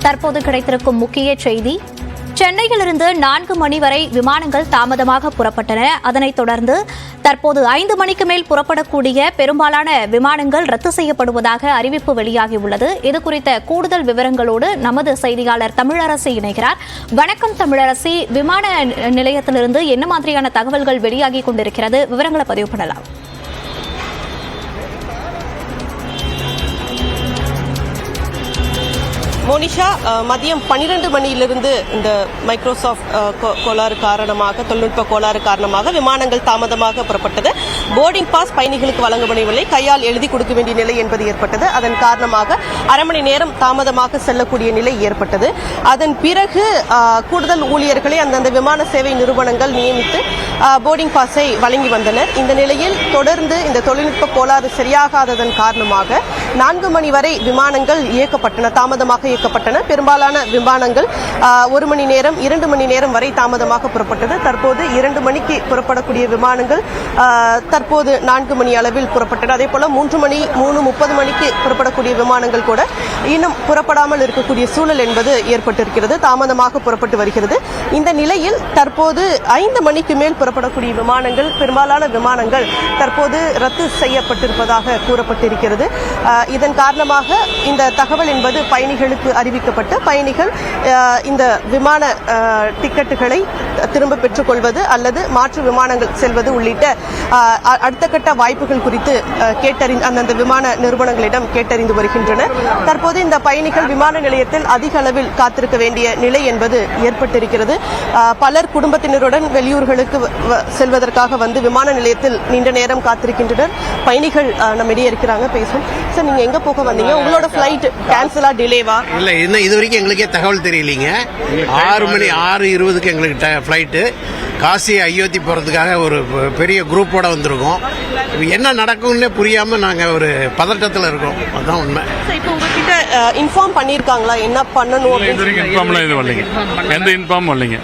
தற்போது கிடைத்திருக்கும் முக்கிய செய்தி, சென்னையிலிருந்து 4 மணி வரை விமானங்கள் தாமதமாக புறப்பட்டன. அதனைத் தொடர்ந்து தற்போது 5 மணிக்கு மேல் புறப்படக்கூடிய பெரும்பாலான விமானங்கள் ரத்து செய்யப்படுவதாக அறிவிப்பு வெளியாகியுள்ளது. இதுகுறித்த கூடுதல் விவரங்களோடு நமது செய்தியாளர் தமிழரசி இணைகிறார். வணக்கம் தமிழரசி, விமான நிலையத்திலிருந்து என்ன மாதிரியான தகவல்கள் வெளியாகி கொண்டிருக்கிறது? விவரங்களை பதிவு பண்ணலாம். மோனிஷா, மதியம் 12 மணியிலிருந்து இந்த மைக்ரோசாஃப்ட் கோளாறு காரணமாக, தொழில்நுட்ப கோளாறு காரணமாக விமானங்கள் தாமதமாக புறப்பட்டது. போர்டிங் பாஸ் பயணிகளுக்கு வழங்கப்படவில்லை, கையால் எழுதி கொடுக்க வேண்டிய நிலை என்பது ஏற்பட்டது. அதன் காரணமாக அரை மணி நேரம் தாமதமாக செல்லக்கூடிய நிலை ஏற்பட்டது. அதன் பிறகு கூடுதல் ஊழியர்களை அந்தந்த விமான சேவை நிறுவனங்கள் நியமித்து போர்டிங் பாஸை வழங்கி வந்தனர். இந்த நிலையில் தொடர்ந்து இந்த தொழில்நுட்ப கோளாறு சரியாகாததன் காரணமாக 4 மணி வரை விமானங்கள் இயக்கப்பட்டன, தாமதமாக இயக்கப்பட்டன. பெரும்பாலான விமானங்கள் 1 மணி நேரம் 2 மணி நேரம் வரை தாமதமாக புறப்பட்டது. தற்போது 2 மணிக்கு புறப்படக்கூடிய விமானங்கள் தற்போது 4 மணி அளவில் புறப்பட்டன. அதே போல 3 மணி 3:30 மணிக்கு புறப்படக்கூடிய விமானங்கள் கூட இன்னும் புறப்படாமல் இருக்கக்கூடிய சூழல் என்பது ஏற்பட்டிருக்கிறது, தாமதமாக புறப்பட்டு வருகிறது. இந்த நிலையில் தற்போது 5 மணிக்கு மேல் புறப்படக்கூடிய விமானங்கள், பெரும்பாலான விமானங்கள் தற்போது ரத்து செய்யப்பட்டிருப்பதாக கூறப்பட்டிருக்கிறது. இதன் காரணமாக இந்த தகவல் என்பது பயணிகளுக்கு அறிவிக்கப்பட்டு பயணிகள் இந்த விமான டிக்கெட்டுகளை திரும்ப பெற்றுக் கொள்வது அல்லது மாற்று விமானங்கள் செல்வது உள்ளிட்ட அடுத்த கட்ட வாய்ப்புகள் குறித்து அந்தந்த விமான நிறுவனங்களிடம் கேட்டறிந்து வருகின்றனர். தற்போது இந்த பயணிகள் விமான நிலையத்தில் அதிக அளவில் காத்திருக்க வேண்டிய நிலை என்பது ஏற்பட்டிருக்கிறது. பலர் குடும்பத்தினருடன் வெளியூர்களுக்கு செல்வதற்காக வந்து விமான நிலையத்தில் நீண்ட நேரம் காத்திருக்கின்றனர். பயணிகள் நம்மிடையே இருக்கிறாங்க, பேசும். சார், நீங்க எங்க போக வந்தீங்க? உங்களோட ஃபிளைட் கேன்சலா, டிலேவா? இல்ல, இன்னும் இது வரைக்கும் எங்களுக்கே தகவல் தெரியலீங்க. 6:20 எங்களுக்கு ஃபிளைட்டு. காசி அயோத்தி போறதுக்காக ஒரு பெரிய குரூப்போட வந்திருக்கோம். என்ன நடக்கும்னே புரியாம நாங்க ஒரு பதட்டத்தில் இருக்கோம். அதுதான் உண்மை. இப்போ உங்ககிட்ட இன்ஃபார்ம் பண்ணிருக்காங்களா என்ன பண்ணணும்? எந்த இன்ஃபார்ம் வரலைங்க.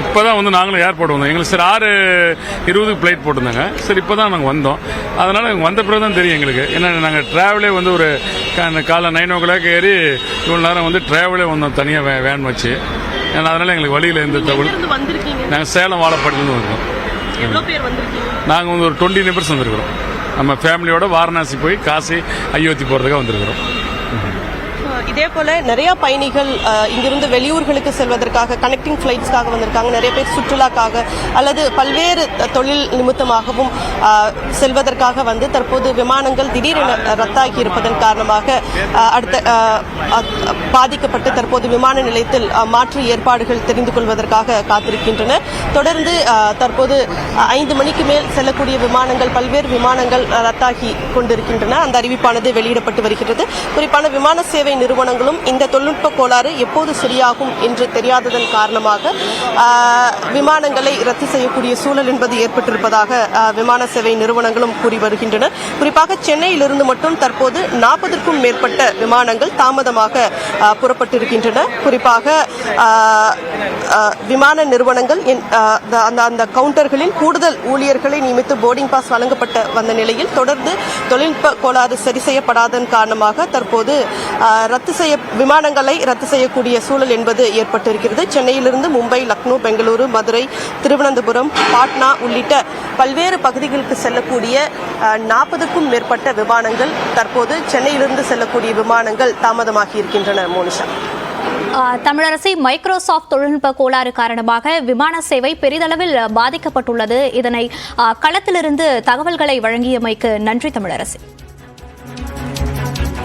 இப்போதான் வந்து நாங்களும் ஏர்போர்ட் வந்தோம். எங்களுக்கு சரி 6:20 ஃப்ளைட் போட்டிருந்தாங்க. சரி, இப்போ தான் நாங்கள் வந்தோம். அதனால் வந்த பிறகு தான் தெரியும் எங்களுக்கு. ஏன்னா நாங்கள் ட்ராவலே வந்து ஒரு காலை 9 o'clock ஏறி இவ்வளோ நேரம் வந்து ட்ராவலே வந்தோம், தனியாக வேன் வச்சு. ஏன்னா அதனால் எங்களுக்கு வழியில் எந்த தகவல். நாங்கள் சேலம் வாழப்பாடிலேருந்து வந்தோம். நாங்கள் வந்து ஒரு 20 members வந்துருக்கிறோம். நம்ம ஃபேமிலியோட வாரணாசி போய் காசி அயோத்தி போகிறதுக்காக வந்திருக்கிறோம். இதே போல நிறைய பயணிகள் இங்கிருந்து வெளியூர்களுக்கு செல்வதற்காக கனெக்டிங் பிளைட்ஸ்க்காக வந்திருக்காங்க. நிறைய பேர் சுற்றுலாக்காக அல்லது பல்வேறு தொழில் நிமித்தமாகவும் செல்வதற்காக வந்து தற்போது விமானங்கள் திடீரென ரத்தாகி இருப்பதன் காரணமாக பாதிக்கப்பட்டு தற்போது விமான நிலையத்தில் மாற்று ஏற்பாடுகள் தெரிந்து கொள்வதற்காக காத்திருக்கின்றனர். தொடர்ந்து தற்போது 5 மணிக்கு மேல் செல்லக்கூடிய விமானங்கள், பல்வேறு விமானங்கள் ரத்தாகி கொண்டிருக்கின்றன. அந்த அறிவிப்பானது வெளியிடப்பட்டு வருகிறது. குறிப்பான விமான சேவை நிறுவனங்களும் இந்த தொழில்நுட்ப கோளாறு எப்போது சரியாகும் என்று தெரியாததன் காரணமாக விமானங்களை ரத்து செய்யக்கூடிய சூழல் என்பது ஏற்பட்டிருப்பதாக விமான சேவை நிறுவனங்களும் கூறி வருகின்றன. குறிப்பாக சென்னையிலிருந்து மட்டும் தற்போது 40க்கும் மேற்பட்ட விமானங்கள் தாமதமாக புறப்பட்டிருக்கின்றன. குறிப்பாக விமான நிறுவனங்கள் அந்த கவுண்டர்களில் கூடுதல் ஊழியர்களை நியமித்து போர்டிங் பாஸ் வழங்கப்பட்ட வந்த நிலையில் தொடர்ந்து தொழில்நுட்ப கோளாறு சரி செய்யப்படாதன் காரணமாக தற்போது விமானங்களை ரத்து செய்யக்கூடிய சூழல் என்பது ஏற்பட்டிருக்கிறது. சென்னையிலிருந்து மும்பை, லக்னோ, பெங்களூரு, மதுரை, திருவனந்தபுரம், பாட்னா உள்ளிட்ட பல்வேறு பகுதிகளுக்கு செல்லக்கூடிய 40க்கும் மேற்பட்ட விமானங்கள் தற்போது சென்னையிலிருந்து செல்லக்கூடிய விமானங்கள் தாமதமாகி இருக்கின்றன. மோனிஷா, தமிழரசி, மைக்ரோசாஃப்ட் தொழில்நுட்ப கோளாறு காரணமாக விமான சேவை பெரிதளவில் பாதிக்கப்பட்டுள்ளது. இதனை களத்திலிருந்து தகவல்களை வழங்கியமைக்கு நன்றி தமிழரசி.